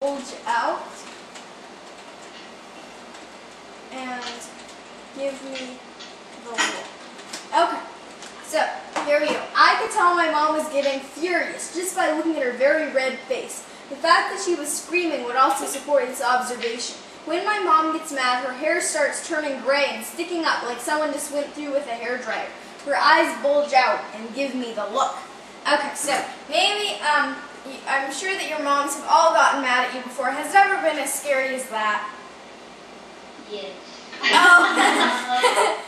bulge out and give me the look. Okay, so here we go. I could tell my mom was getting furious just by looking at her very red face. The fact that she was screaming would also support this observation. When my mom gets mad, her hair starts turning gray and sticking up like someone just went through with a hairdryer. Her eyes bulge out and give me the look. Okay, so maybe, I'm sure that your moms have all gotten mad at you before. Has it ever been as scary as that? Yes. Oh.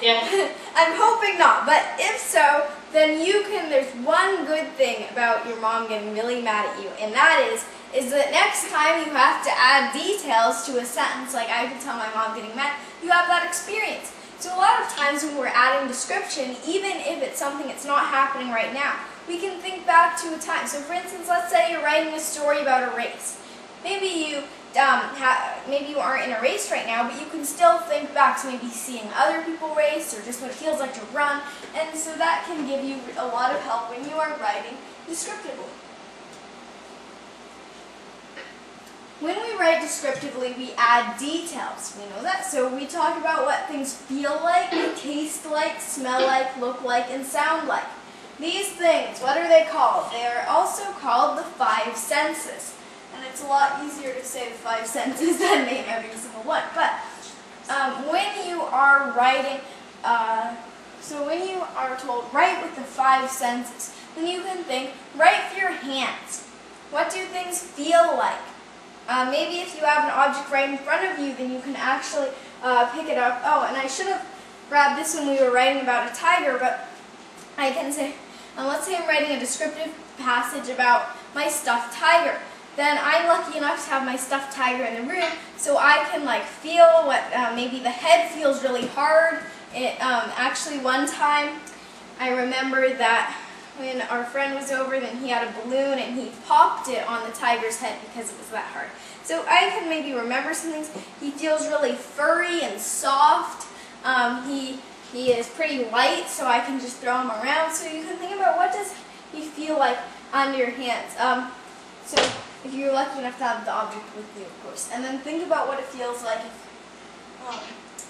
Yeah. I'm hoping not, but if so, then there's one good thing about your mom getting really mad at you, and that is that next time you have to add details to a sentence, like I could tell my mom getting mad, you have that experience. So a lot of times when we're adding description, even if it's something that's not happening right now, we can think back to a time. So for instance, let's say you're writing a story about a race. Maybe you aren't in a race right now, but you can still think back to maybe seeing other people race or just what it feels like to run, and so that can give you a lot of help when you are writing descriptively. When we write descriptively, we add details. We know that. So we talk about what things feel like, taste like, smell like, look like, and sound like. These things, what are they called? They are also called the five senses. And it's a lot easier to say the five senses than name every single one. But when you are writing, when you are told, write with the five senses, then you can think, write with your hands. What do things feel like? Maybe if you have an object right in front of you, then you can actually pick it up. Oh, and I should have grabbed this when we were writing about a tiger, but I can say, let's say I'm writing a descriptive passage about my stuffed tiger. Then I'm lucky enough to have my stuffed tiger in the room, so I can feel what, maybe the head feels really hard. Actually one time, I remember that when our friend was over, then he had a balloon and he popped it on the tiger's head because it was that hard. So I can maybe remember some things. He feels really furry and soft. He is pretty light, so I can just throw him around. So you can think about what does he feel like under your hands. So if you're lucky enough to have the object with you, of course. And then think about what it feels like if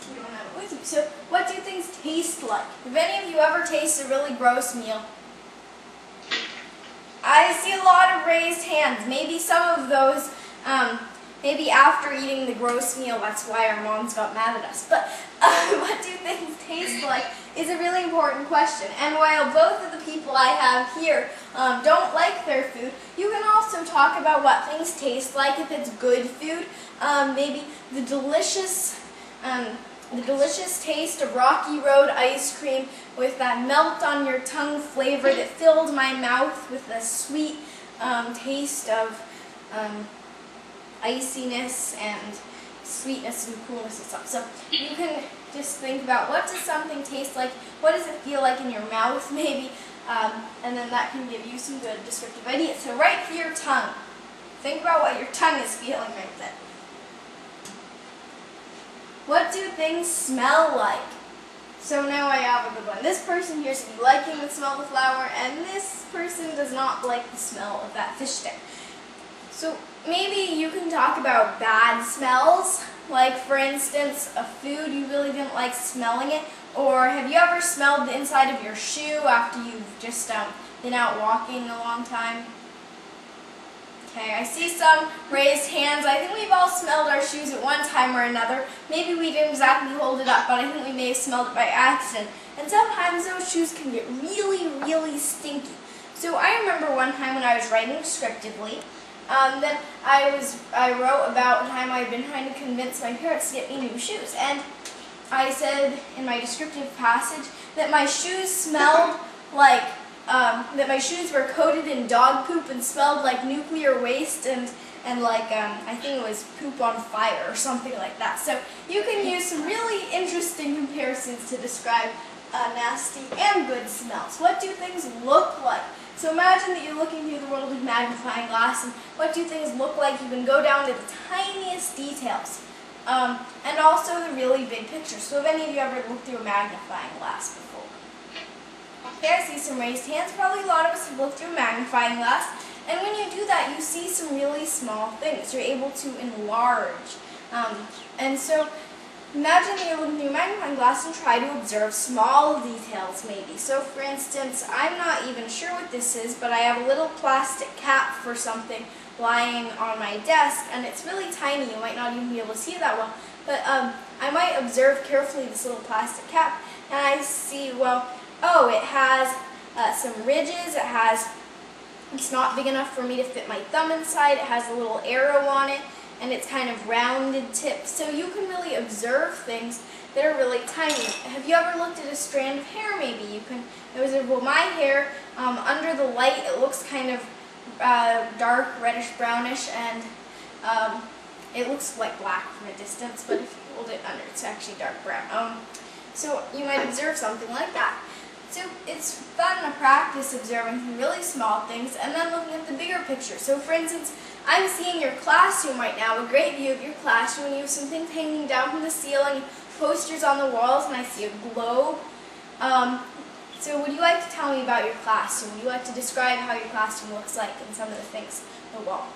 you don't have it with you. So what do things taste like? Have any of you ever tasted a really gross meal? I see a lot of raised hands. Maybe some of those, maybe after eating the gross meal, that's why our moms got mad at us. But what do things taste like is a really important question. And while both of the people I have here don't like their food, you can also talk about what things taste like if it's good food. Maybe the delicious taste of Rocky Road ice cream with that melt on your tongue flavor that filled my mouth with the sweet taste of iciness and sweetness and coolness and stuff. So you can just think about what does something taste like, what does it feel like in your mouth maybe, and then that can give you some good descriptive ideas. So right for your tongue. Think about what your tongue is feeling right then. What do things smell like? So now I have a good one. This person here should be liking the smell of the flour, and this person does not like the smell of that fish stick. So maybe you can talk about bad smells, like for instance, a food you really didn't like smelling it, or have you ever smelled the inside of your shoe after you've just been out walking a long time? Okay, I see some raised hands. I think we've all smelled our shoes at one time or another. Maybe we didn't exactly hold it up, but I think we may have smelled it by accident. And sometimes those shoes can get really, really stinky. So I remember one time when I was writing descriptively, then I wrote about a time I had been trying to convince my parents to get me new shoes. And I said in my descriptive passage that my shoes smelled like that my shoes were coated in dog poop and smelled like nuclear waste and like, I think it was poop on fire or something like that. So you can use some really interesting comparisons to describe nasty and good smells. What do things look like? So imagine that you're looking through the world with a magnifying glass, and what do things look like? You can go down to the tiniest details. And also the really big picture. So have any of you ever looked through a magnifying glass before? Okay, I see some raised hands. Probably a lot of us have looked through a magnifying glass. And when you do that, you see some really small things. You're able to enlarge. And so imagine that you're looking through your magnifying glass and try to observe small details maybe. So for instance, I'm not even sure what this is, but I have a little plastic cap for something lying on my desk, and it's really tiny. You might not even be able to see it that well. But I might observe carefully this little plastic cap, and I see, well, oh, it has some ridges. It's not big enough for me to fit my thumb inside. It has a little arrow on it, and it's kind of rounded tips. So you can really observe things that are really tiny. Have you ever looked at a strand of hair maybe? You can observe, well, my hair, under the light, it looks kind of dark, reddish, brownish, and it looks like black from a distance, but if you hold it under, it's actually dark brown. So you might observe something like that. So it's fun to practice observing some really small things and then looking at the bigger picture. So for instance, I'm seeing your classroom right now, a great view of your classroom, and you have some things hanging down from the ceiling, posters on the walls, and I see a globe. So would you like to tell me about your classroom? Would you like to describe how your classroom looks like and some of the things on the wall?